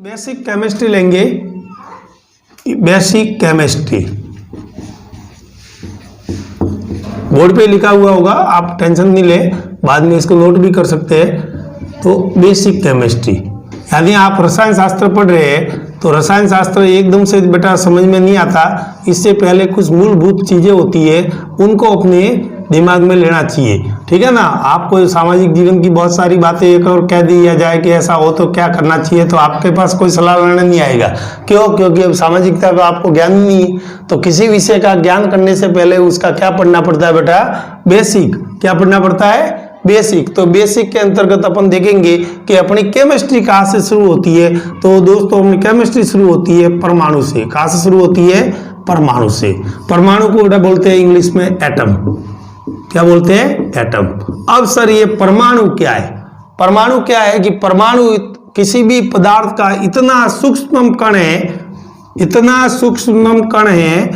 Basic chemistry लेंगे। Basic chemistry board पे लिखा हुआ होगा, आप टेंशन नहीं ले, बाद में इसको नोट भी कर सकते हैं। तो बेसिक केमिस्ट्री यानी आप रसायन शास्त्र पढ़ रहे हैं तो रसायन शास्त्र एकदम से बेटा समझ में नहीं आता, इससे पहले कुछ मूलभूत चीजें होती है उनको अपने दिमाग में लेना चाहिए, ठीक है ना। आपको सामाजिक जीवन की बहुत सारी बातें एक और कह दिया जाए कि ऐसा हो तो क्या करना चाहिए, तो आपके पास कोई सलाह लेना नहीं आएगा। क्यों? क्योंकि अब सामाजिकता का आपको ज्ञान नहीं है। तो किसी विषय का ज्ञान करने से पहले उसका क्या पढ़ना पड़ता है बेटा? बेसिक। क्या पढ़ना पड़ता है? बेसिक। तो बेसिक के अंतर्गत अपन देखेंगे कि अपनी केमिस्ट्री कहाँ से शुरू होती है। तो दोस्तों अपनी केमिस्ट्री शुरू होती है परमाणु से। कहाँ से शुरू होती है? परमाणु से। परमाणु को बेटा बोलते हैं इंग्लिश में एटम। क्या बोलते हैं? एटम। अब सर ये परमाणु क्या है? परमाणु क्या है कि परमाणु किसी भी पदार्थ का इतना सूक्ष्म कण है, इतना सूक्ष्म कण है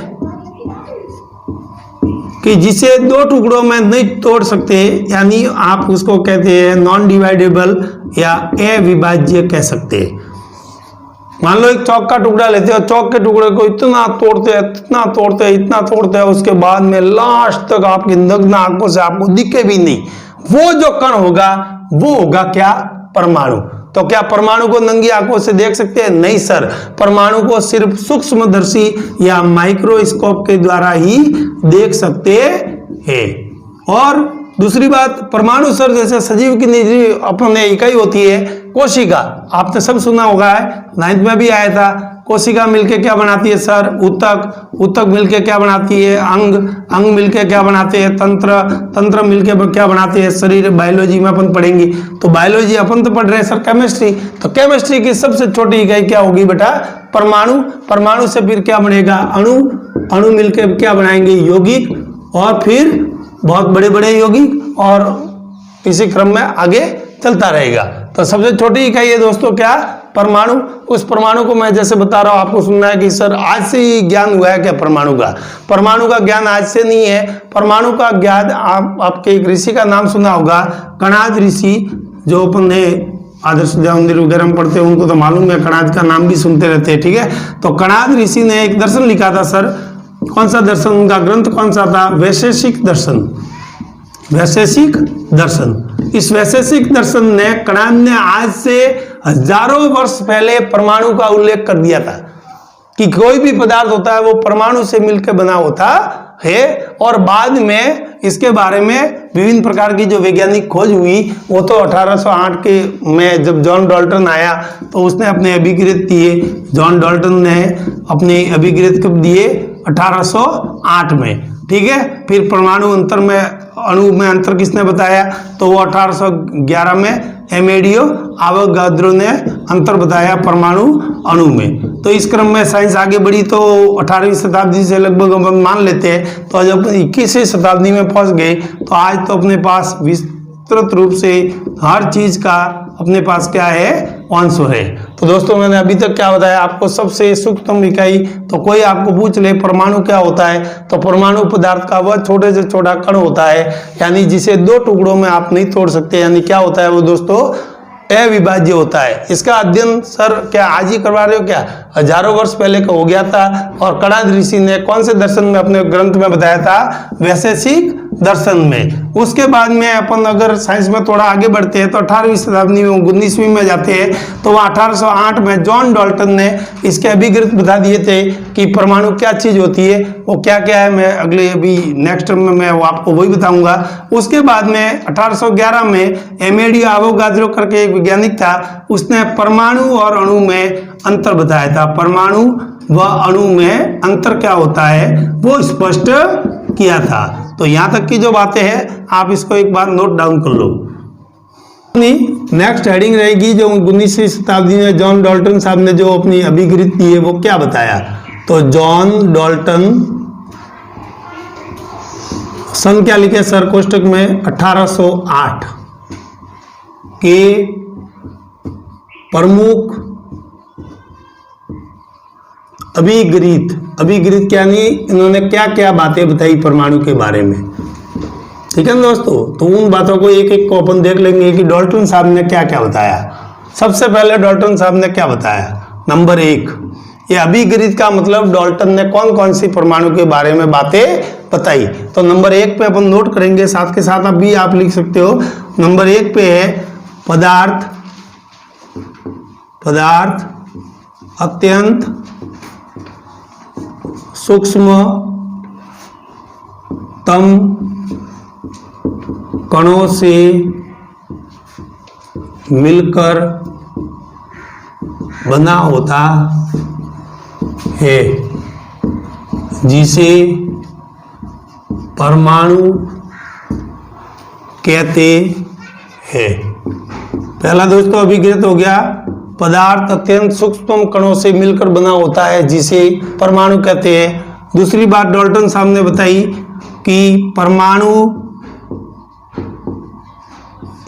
कि जिसे दो टुकड़ों में नहीं तोड़ सकते, यानी आप उसको कहते हैं नॉन डिवाइडेबल या अविभाज्य कह सकते हैं। मान लो एक चौक का टुकड़ा लेते हो, चौक के टुकड़े को इतना तोड़ते हैं, इतना तोड़ते हैं, इतना तोड़ते हैं, उसके बाद में लास्ट तक आपकी नग्न आंखों से आपको दिखे भी नहीं, वो जो कण होगा वो होगा क्या? परमाणु। तो क्या परमाणु को नंगी आंखों से देख सकते हैं? नहीं सर, परमाणु को सिर्फ सूक्ष्मदर्शी या माइक्रोस्कोप के द्वारा ही देख सकते हैं। और दूसरी बात, परमाणु सर जैसे सजीव की निजी अपने इकाई होती है कोशिका, आपने सब सुना होगा है, 9th में भी आया था। कोशिका मिलके क्या बनाती है सर? ऊतक। ऊतक मिलके क्या बनाती है? अंग। अंग मिलके क्या बनाते हैं? तंत्र। तंत्र मिलके क्या बनाते हैं? शरीर। बायोलॉजी में अपन पढ़ेंगे। तो बायोलॉजी अपन तो पढ़ रहे हैं सर केमिस्ट्री, तो केमिस्ट्री की सबसे छोटी इकाई क्या होगी बेटा? परमाणु। परमाणु से फिर क्या बनेगा? अणु। अणु मिलके क्या बनाएंगे? यौगिक। और फिर बहुत बड़े बड़े यौगिक, और इसी क्रम में आगे चलता रहेगा। तो सबसे छोटी इकाई है दोस्तों क्या? परमाणु। उस परमाणु को मैं जैसे बता रहा हूं, आपको सुनना है कि सर आज से ही ज्ञान हुआ है क्या परमाणु का? परमाणु का ज्ञान आज से नहीं है। परमाणु का ज्ञान आपके एक ऋषि का नाम सुना होगा, कणाद ऋषि, जो अपन ने आदर्श विद्या मंदिर वगैरह में पढ़ते हैं उनको तो मालूम है, कणाद का नाम भी सुनते रहते हैं, ठीक है। तो कणाद ऋषि ने एक दर्शन लिखा था सर। कौन सा दर्शन? उनका ग्रंथ कौन सा था? वैशेषिक दर्शन। वैशेषिक दर्शन। इस वैशेषिक दर्शन ने कणाद ने आज से हजारों वर्ष पहले परमाणु का उल्लेख कर दिया था कि कोई भी पदार्थ होता है वो परमाणु से मिलकर बना होता है। और बाद में इसके बारे में विभिन्न प्रकार की जो वैज्ञानिक खोज हुई वो तो 1808 के में जब जॉन डाल्टन आया तो उसने अपने अभिकृत दिए। जॉन डाल्टन ने अपने अभिकृत कब दिए? 1808 में, ठीक है। फिर परमाणु अंतर में, अणु में अंतर किसने बताया? तो वो 1811 में एमेडियो आवोगाद्रो ने अंतर बताया परमाणु अणु में। तो इस क्रम में साइंस आगे बढ़ी तो 18वीं शताब्दी से लगभग हम मान लेते हैं, तो जब 21वीं शताब्दी में पहुंच गए तो आज तो अपने पास विस्तृत रूप से हर चीज का अपने पास क्या है? अंश है। तो दोस्तों मैंने अभी तक क्या बताया आपको? सबसे सूक्ष्म इकाई। तो कोई आपको पूछ ले परमाणु क्या होता है, तो परमाणु पदार्थ का वह छोटे से छोटा कण होता है, यानी जिसे दो टुकड़ों में आप नहीं तोड़ सकते। यानी क्या होता है वो दोस्तों? अविभाज्य होता है। इसका अध्ययन सर क्या आज ही करवा रहे हो क्या? हजारों वर्ष पहले का हो गया था। और कणाद ऋषि ने कौन से दर्शन में अपने ग्रंथ में बताया था? वैशेषिक दर्शन में। उसके बाद में अपन अगर साइंस में थोड़ा आगे बढ़ते हैं तो 18वीं शताब्दी में 19वीं में जाते हैं तो वह 1808 में जॉन डाल्टन ने इसके अभिकृत बता दिए थे कि परमाणु क्या चीज होती है, वो क्या क्या है। मैं अगले अभी नेक्स्ट में मैं वो आपको वही बताऊंगा। उसके बाद में 1811 में एमेडियो आवोगाद्रो करके एक वैज्ञानिक था, उसने परमाणु और अणु में अंतर बताया था। परमाणु व अणु में अंतर क्या होता है वो स्पष्ट किया था। तो यहां तक की जो बातें हैं आप इसको एक बार नोट डाउन कर लो। नेक्स्ट हेडिंग रहेगी जो 19वीं शताब्दी में जॉन डाल्टन साहब ने जो अपनी अभिकृत दी है वो क्या बताया। तो जॉन डाल्टन सन क्या लिखे सर कोष्टक में? 1808 के प्रमुख अभिकृत। अभिकृत क्या नहीं, इन्होंने क्या क्या बातें बताई परमाणु के बारे में, ठीक है ना दोस्तों। तो उन बातों को एक एक को अपन देख लेंगे कि डाल्टन साहब ने क्या क्या बताया। सबसे पहले डाल्टन साहब ने क्या बताया, नंबर 1, ये अभिगृहित का मतलब डाल्टन ने कौन कौन सी परमाणु के बारे में बातें बताई। तो नंबर 1 पे अपन नोट करेंगे, साथ के साथ अभी आप लिख सकते हो। नंबर 1 पे है पदार्थ अत्यंत सूक्ष्मतम कणों से मिलकर बना होता है, जिसे परमाणु कहते हैं। पहला दोस्तों अभिगृहित हो गया, पदार्थ अत्यंत सूक्ष्म कणों से मिलकर बना होता है जिसे परमाणु कहते हैं। दूसरी बात डाल्टन साहब ने बताई कि परमाणु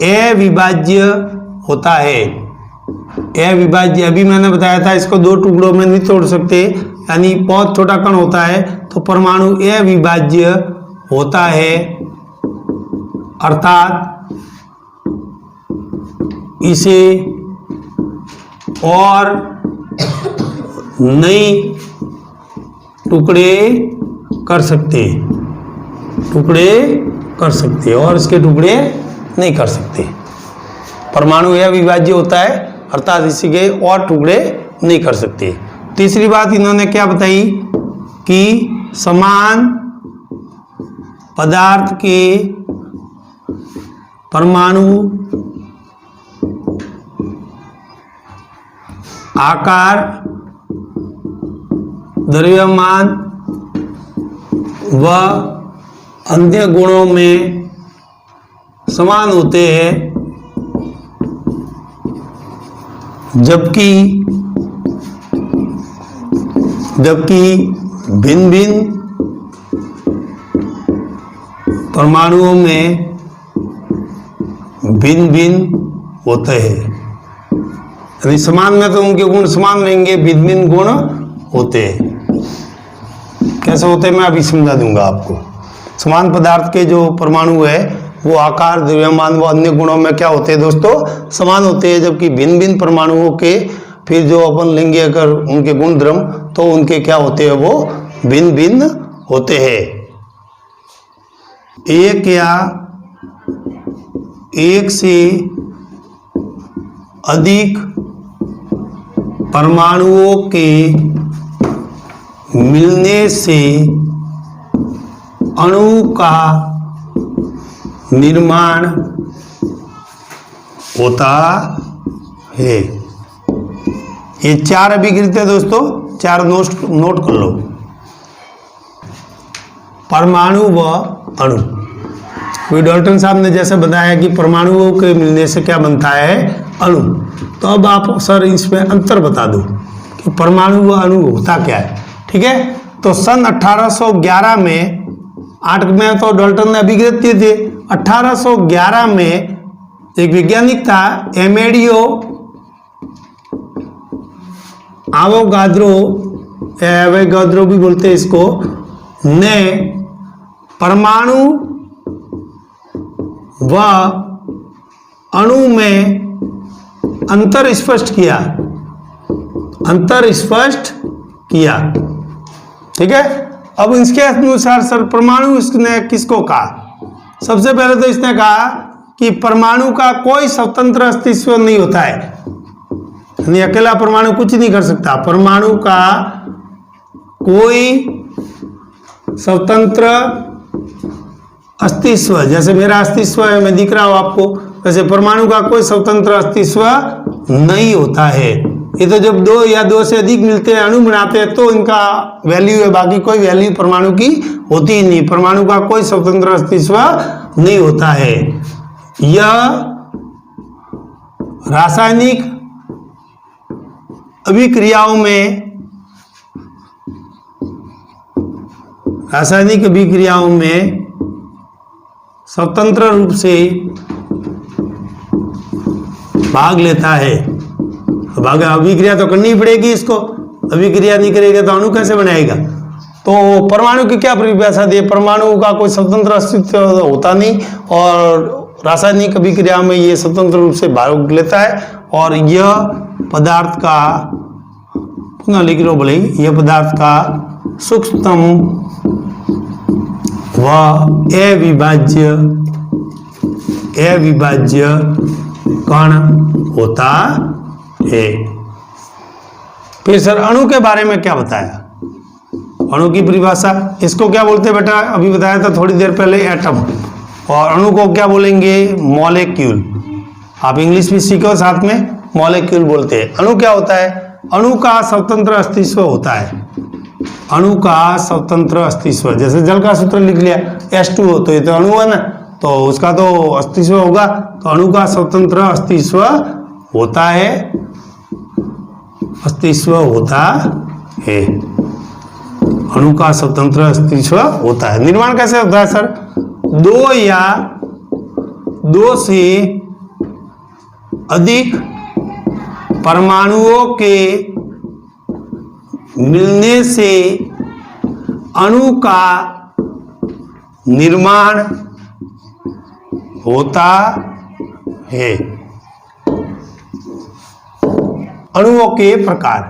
अविभाज्य होता है। अविभाज्य अभी मैंने बताया था, इसको 2 टुकड़ों में नहीं तोड़ सकते, यानी बहुत छोटा कण होता है तो परमाणु अविभाज्य होता है, अर्थात इसे और नई टुकड़े कर सकते और इसके टुकड़े नहीं कर सकते। परमाणु अविभाज्य होता है अर्थात इसी के और टुकड़े नहीं कर सकते। तीसरी बात इन्होंने क्या बताई कि समान पदार्थ के परमाणु आकार, द्रव्यमान व अन्य गुणों में समान होते हैं, जबकि भिन्न भिन्न परमाणुओं में भिन्न भिन्न होते हैं। यानी समान में तो उनके गुण समान रहेंगे, भिन्न भिन्न गुण होते हैं। कैसे होते हैं मैं अभी समझा दूंगा आपको। समान पदार्थ के जो परमाणु है वो आकार, द्रव्यमान व अन्य गुणों में क्या होते हैं दोस्तों, समान होते हैं, जबकि भिन्न भिन्न परमाणुओं के फिर जो अपन लेंगे अगर उनके गुण धर्म तो उनके क्या होते हैं, वो भिन्न भिन्न होते हैं। एक या एक से अधिक परमाणुओं के मिलने से अणु का निर्माण होता है। ये 4 अभिगृहित है दोस्तों, 4 नोट कर लो। परमाणु व अणु, डाल्टन साहब ने जैसे बताया कि परमाणुओं के मिलने से क्या बनता है, अणु। तो अब आप सर इसमें अंतर बता दो कि परमाणु व अणु होता क्या है। ठीक है, तो सन 1811 में 8 में तो डाल्टन ने अभिगृहित किए थे। 1811 में एक वैज्ञानिक था एमेडियो एवोगाद्रो भी बोलते हैं इसको, ने परमाणु व अणु में अंतर स्पष्ट किया। ठीक है, अब इसके अनुसार सर परमाणु इसने किसको कहा, सबसे पहले तो इसने कहा कि परमाणु का कोई स्वतंत्र अस्तित्व नहीं होता है, यानी अकेला परमाणु कुछ नहीं कर सकता। परमाणु का कोई स्वतंत्र अस्तित्व, जैसे मेरा अस्तित्व है, मैं दिख रहा हूं आपको, वैसे परमाणु का कोई स्वतंत्र अस्तित्व नहीं होता है। ये तो जब 2 या 2 से अधिक मिलते हैं, अणु बनाते हैं, तो इनका वैल्यू है, बाकी कोई वैल्यू परमाणु की होती ही नहीं। परमाणु का कोई स्वतंत्र अस्तित्व नहीं होता है। यह रासायनिक अभिक्रियाओं में स्वतंत्र रूप से भाग लेता है। भाग अभिक्रिया तो करनी पड़ेगी इसको, अभिक्रिया नहीं करेगा तो अणु कैसे बनाएगा। तो परमाणु की क्या परिभाषा दी, परमाणु का कोई स्वतंत्र अस्तित्व होता नहीं और रासायनिक अभिक्रिया में ये स्वतंत्र रूप से भाग लेता है और यह पदार्थ का, पुनः लिख लो बोले, यह पदार्थ का सूक्ष्मतम व अविभाज्य कण होता है। फिर सर अणु के बारे में क्या बताया? अणु की परिभाषा, इसको क्या बोलते हैं बेटा? अभी बताया था थोड़ी देर पहले, एटम। और अणु को क्या बोलेंगे? मॉलिक्यूल। आप इंग्लिश भी सीखो साथ में, मॉलिक्यूल बोलते हैं। अणु क्या होता है? अणु का स्वतंत्र अस्तित्व होता है। अणु का स्वतंत्र अस्तित्व, जैसे जल का सूत्र लिख लिया H2O, तो ये तो अणु है ना, तो उसका तो अस्तित्व होगा। तो अणु का स्वतंत्र अस्तित्व होता है, अस्तित्व होता है। अणु का स्वतंत्र अस्तित्व होता है। निर्माण कैसे होता है सर? दो या दो से अधिक परमाणुओं के मिलने से अणु का निर्माण होता है। अणुओं के प्रकार,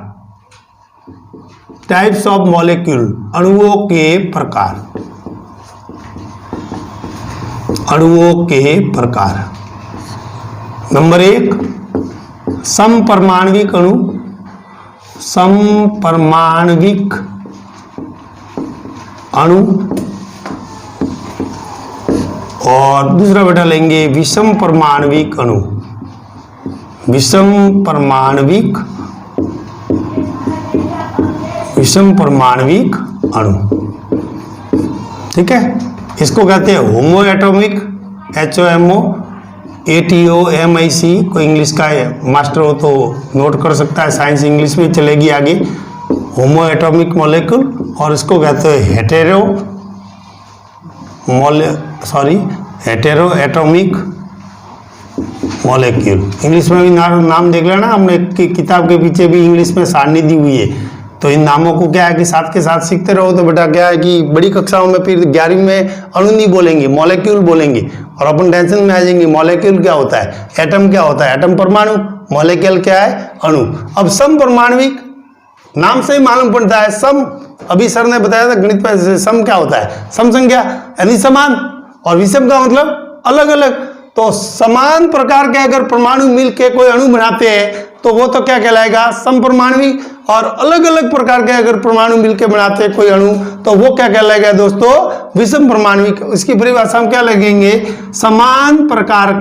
टाइप्स ऑफ मॉलिक्यूल, अणुओं के प्रकार, अणुओं के प्रकार। नंबर 1, समपरमाणविक अणु, समपरमाणविक अणु। और दूसरा बेटा लेंगे विषम परमाणविक अणु, विषम परमाणविक अणु। ठीक है, इसको कहते हैं होमो एटॉमिक, HOMO, ATOMIC। कोई इंग्लिश का मास्टर हो तो नोट कर सकता है, साइंस इंग्लिश में चलेगी आगे। होमो एटॉमिक मॉलिक्यूल। और इसको कहते हैं हेटेरो एटॉमिक मॉलिक्यूल। इंग्लिश में भी नाम देख लेना, हमने किताब के पीछे भी इंग्लिश में सारणी दी हुई है, तो इन नामों को क्या है कि साथ के साथ सीखते रहो। तो बेटा क्या है कि बड़ी कक्षाओं में फिर 11वीं में अणु नहीं बोलेंगे, मॉलिक्यूल बोलेंगे, और अपन टेंशन में आ जाएंगे। मॉलिक्यूल क्या होता है, एटम क्या होता है, एटम परमाणु, मॉलिक्यूल क्या है, अणु। अब समपरमाणविक, नाम से ही मालूम पड़ता है सम। अभी सर ने बताया था गणित पे, सम क्या होता है, सम संख्या यानी समान, और विषम का मतलब अलग अलग। तो समान प्रकार के अगर परमाणु मिलके कोई अणु बनाते हैं तो वो तो क्या कहलाएगा, समपरमाणविक। और अलग अलग प्रकार के अगर परमाणु मिलके बनाते हैं कोई अणु तो वो क्या कहलाएगा दोस्तों, विषम परमाणविक। इसकी परिभाषा हम क्या लगेंगे, समान प्रकार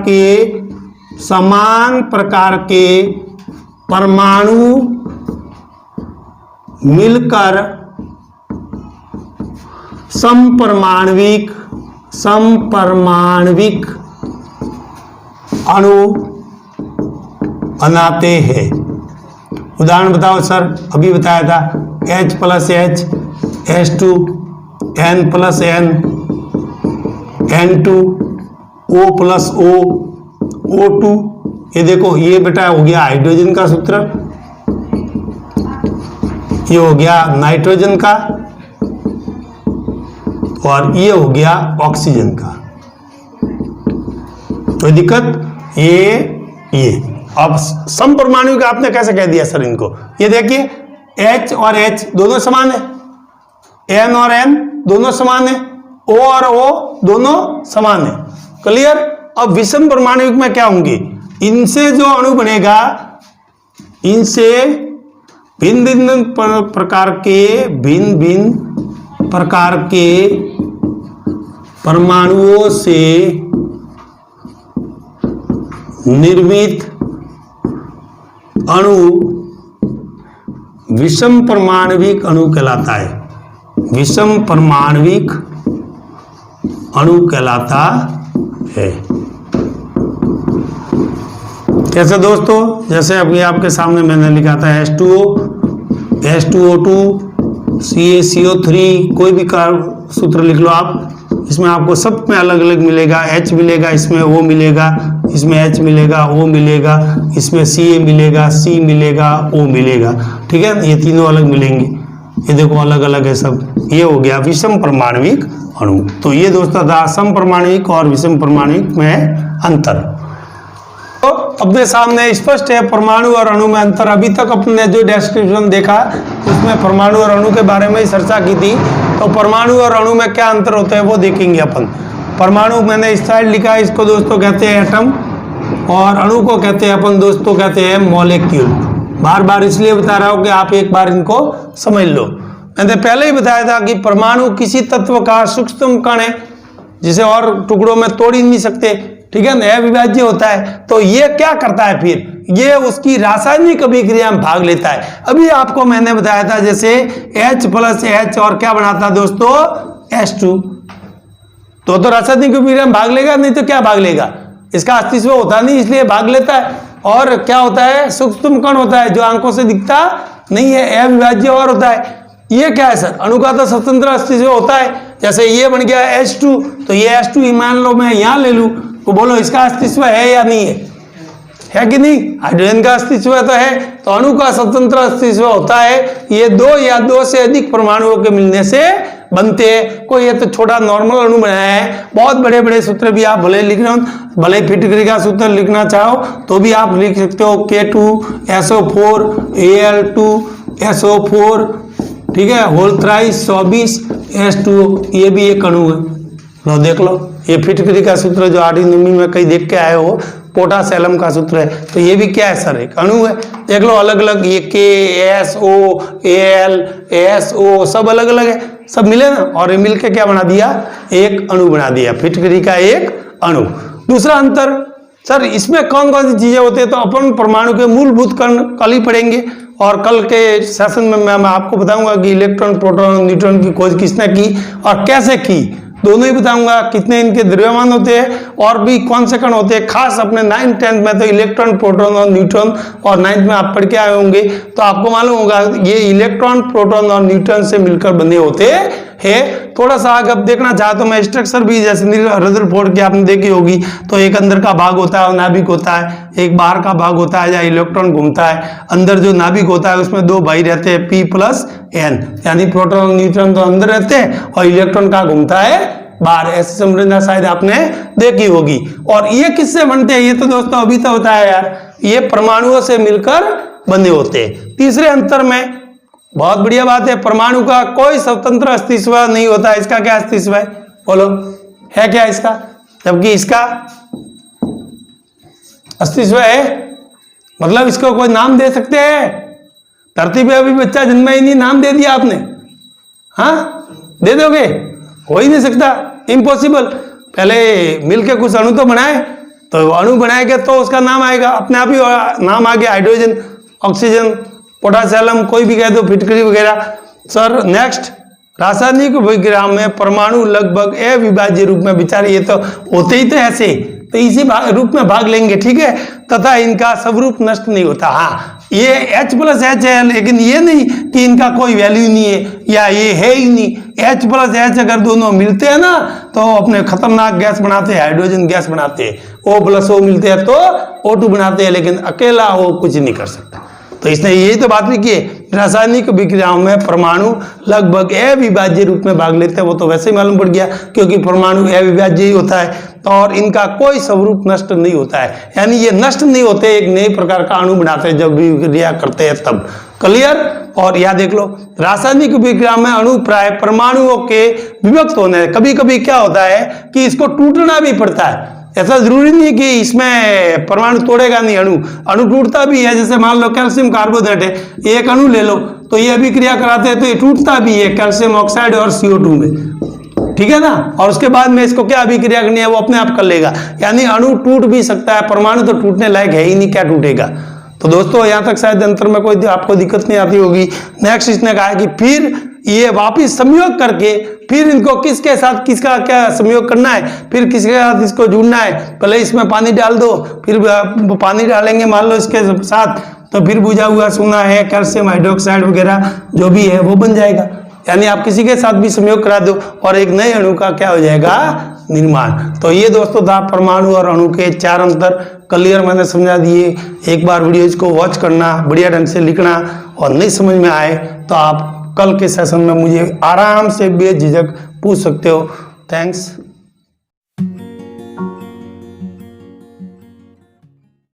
के परमाणु मिलकर समपरमाणविक अणु बनाते हैं। उदाहरण बताओ सर, अभी बताया था H + H, H2, N + N, N2, O + O, O2। ये देखो, ये बेटा हो गया हाइड्रोजन का सूत्र, ये हो गया नाइट्रोजन का, और ये हो गया ऑक्सीजन का। कोई दिक्कत? ये अब समपरमाणु का आपने कैसे कह दिया सर इनको? ये देखिए, H और H दोनों समान है, N और N दोनों समान है, O और O दोनों समान है। क्लियर? अब विषम परमाणु में क्या होंगे, इनसे जो अणु बनेगा, इनसे भिन्न भिन्न प्रकार के परमाणुओं से निर्मित अणु विषम परमाणविक अणु कहलाता है। विषम परमाणविक अणु कहलाता है। कैसे दोस्तों? जैसे अभी आपके सामने मैंने लिखा था H2O, H2O2, CaCO3, कोई भी सूत्र लिख लो आप, इसमें आपको सब में अलग अलग मिलेगा। H मिलेगा, इसमें O मिलेगा, इसमें H मिलेगा, O मिलेगा, इसमें Ca मिलेगा, C मिलेगा, O मिलेगा। ठीक है, ये तीनों अलग मिलेंगे। ये देखो अलग अलग है सब। ये हो गया विषम परमाणविक अणु। तो ये दोस्तों था समपरमाणविक और विषम परमाणविक में अंतर। तो अपने सामने स्पष्ट है परमाणु और अणु में अंतर। अभी तक अपने जो डिस्क्रिप्शन देखा उसमें परमाणु और अणु के बारे में ही चर्चा की थी। तो परमाणु और अणु में क्या अंतर होता है वो देखेंगे अपन। परमाणु मैंने इस साइड लिखा है, इसको दोस्तों कहते हैं एटम, और अणु को कहते हैं अपन दोस्तों कहते हैं मॉलिक्यूल। बार बार इसलिए बता रहा हूं कि आप एक बार इनको समझ लो। मैंने पहले ही बताया था कि परमाणु किसी तत्व का सूक्ष्म कण है जिसे और टुकड़ों में तोड़ ही नहीं सकते, ठीक है ना, अविभाज्य होता है। तो ये क्या करता है फिर, ये उसकी रासायनिक अभिक्रिया में भाग लेता है। अभी आपको मैंने बताया था जैसे H+H और क्या बनाता है दोस्तों, H2। तो रासायनिक अभिक्रिया में भाग लेगा, नहीं तो क्या भाग लेगा, इसका अस्तित्व होता नहीं इसलिए भाग लेता है। और क्या होता है, सूक्ष्म कण होता है जो आंखों से दिखता नहीं है, अविभाज्य और होता है। ये क्या है सर, अणु का तो स्वतंत्र अस्तित्व होता है। जैसे ये बन गया H2, तो ये H2 ही मान लो मैं यहां ले लूं, तो बोलो इसका अस्तित्व है या नहीं है कि नहीं। हाइड्रोजन का अस्तित्व तो है, तो अणु का स्वतंत्र अस्तित्व होता है। ये दो या दो से अधिक परमाणुओं के मिलने से बनते हैं। कोई ये तो छोटा नॉर्मल अणु बनाया है, बहुत बड़े बड़े सूत्र भी आप भले लिख रहे हो, भले फिटकरी का सूत्र लिखना चाहो तो भी आप लिख सकते हो, K2SO4 Al2SO4, ठीक है, होल थ्राइस 24 H2O, ये भी एक अणु है। लो देख लो, ये फिटकरी का सूत्र जो 8वीं 9वीं में कहीं देख के आए हो, पोटास एलम का सूत्र है। तो ये भी क्या है सर, एक अणु है। देख लो अलग अलग, ये KSO Al SO सब अलग अलग है, सब मिले ना, और ये मिलके क्या बना दिया, एक अणु बना दिया, फिटकरी का एक अणु। दूसरा अंतर सर, इसमें कौन कौन सी चीजें होती है, तो अपन परमाणु के मूलभूत कण कल ही पढ़ेंगे, और कल के सेशन में मैं आपको बताऊंगा कि इलेक्ट्रॉन प्रोटॉन और न्यूट्रॉन की खोज किसने की और कैसे की, दोनों ही बताऊंगा। कितने इनके द्रव्यमान होते हैं और भी कौन से कण होते हैं। खास अपने 9th 10th में तो इलेक्ट्रॉन प्रोटॉन और न्यूट्रॉन, और 9th में आप पढ़ के आए होंगे तो आपको मालूम होगा ये इलेक्ट्रॉन प्रोटॉन और न्यूट्रॉन से मिलकर बने होते हैं। थोड़ा सा आगे अब देखना चाहे तो मैं स्ट्रक्चर भी जैसे रदरफोर्ड की आपने देखी होगी, तो एक अंदर का भाग होता है नाभिक होता है, एक बाहर का भाग होता है जहाँ इलेक्ट्रॉन घूमता है। अंदर जो नाभिक होता है उसमें दो भाई रहते हैं P+N, यानी प्रोटॉन और न्यूट्रॉन तो अंदर रहते हैं और इलेक्ट्रॉन का घूमता है बाहर। ऐसी संरचना शायद आपने देखी होगी। और ये किससे बनते हैं, ये तो दोस्तों अभी तो होता है यार, ये परमाणुओं से मिलकर बने होते हैं। तीसरे अंतर में बहुत बढ़िया बात है, परमाणु का कोई स्वतंत्र अस्तित्व नहीं होता। इसका क्या अस्तित्व है बोलो, है क्या इसका, जबकि इसका अस्तित्व है, मतलब इसको कोई नाम दे सकते हैं। धरती पे अभी बच्चा जन्मा ही नहीं, नाम दे दिया आपने, हाँ दे दोगे, हो ही नहीं सकता, इम्पॉसिबल। पहले मिलके कुछ अणु तो बनाए, तो अणु बनाएगा तो उसका नाम आएगा, अपने आप ही नाम आ गया, हाइड्रोजन, ऑक्सीजन, पोटासियम, कोई भी कह दो, फिटकरी वगैरह। सर नेक्स्ट, रासायनिक अभिक्रिया में परमाणु लगभग अविभाज्य रूप में, बेचारे ये तो होते ही तो ऐसे, तो इसी रूप में भाग लेंगे, ठीक है, तथा इनका स्वरूप नष्ट नहीं होता। हाँ ये H+H है, लेकिन ये नहीं कि इनका कोई वैल्यू नहीं है या ये है ही नहीं। H+H अगर दोनों मिलते हैं ना तो अपने खतरनाक गैस बनाते हैं, हाइड्रोजन गैस बनाते हैं। O+O मिलते हैं तो O2 बनाते हैं, लेकिन अकेला वो कुछ नहीं कर सकता। तो इसने यही तो बात भी की है, रासायनिक अभिक्रियाओं में परमाणु लगभग अविभाज्य रूप में भाग लेते हैं। वो तो वैसे ही मालूम पड़ गया क्योंकि परमाणु अविभाज्य ही होता है, तो और इनका कोई स्वरूप नष्ट नहीं होता है, यानी ये नष्ट नहीं होते, एक नए प्रकार का अणु बनाते हैं जब भी अभिक्रिया करते हैं तब। क्लियर। और यह देख लो, रासायनिक अभिक्रिया में अणु प्राय परमाणुओं के विभक्त होने, कभी कभी क्या होता है कि इसको टूटना भी पड़ता है। ऐसा जरूरी नहीं कि इसमें परमाणु तोड़ेगा नहीं, अणु टूटता भी है। जैसे मान लो कैल्शियम कार्बोनेट है, एक अणु ले लो तो ये अभिक्रिया कराते हैं तो ये टूटता भी है कैल्शियम ऑक्साइड और CO2 में, ठीक है ना। और उसके बाद में इसको क्या अभिक्रिया करनी है वो अपने आप कर लेगा, यानी अणु टूट भी सकता है, परमाणु तो टूटने लायक है ही नहीं, क्या टूटेगा। तो दोस्तों यहाँ तक शायद अंतर में कोई आपको दिक्कत नहीं आती होगी। नेक्स्ट इसने कहा कि फिर ये वापिस संयोग करके फिर इनको किसके साथ किसका क्या संयोग करना है, फिर किसके साथ इसको जुड़ना है। पहले इसमें पानी डाल दो, फिर पानी डालेंगे मान लो इसके साथ, तो फिर बुझा हुआ सोना है, कैल्शियम हाइड्रोक्साइड वगैरह जो भी है वो बन जाएगा। यानी आप किसी के साथ भी संयोग करा दो और एक नए अणु का क्या हो जाएगा, निर्माण। तो ये दोस्तों था परमाणु और अणु के 4 अंतर। क्लियर मैंने समझा दिए। एक बार वीडियोज को वॉच करना, बढ़िया ढंग से लिखना, और नहीं समझ में आए तो आप कल के सेशन में मुझे आराम से बेझिझक पूछ सकते हो। थैंक्स।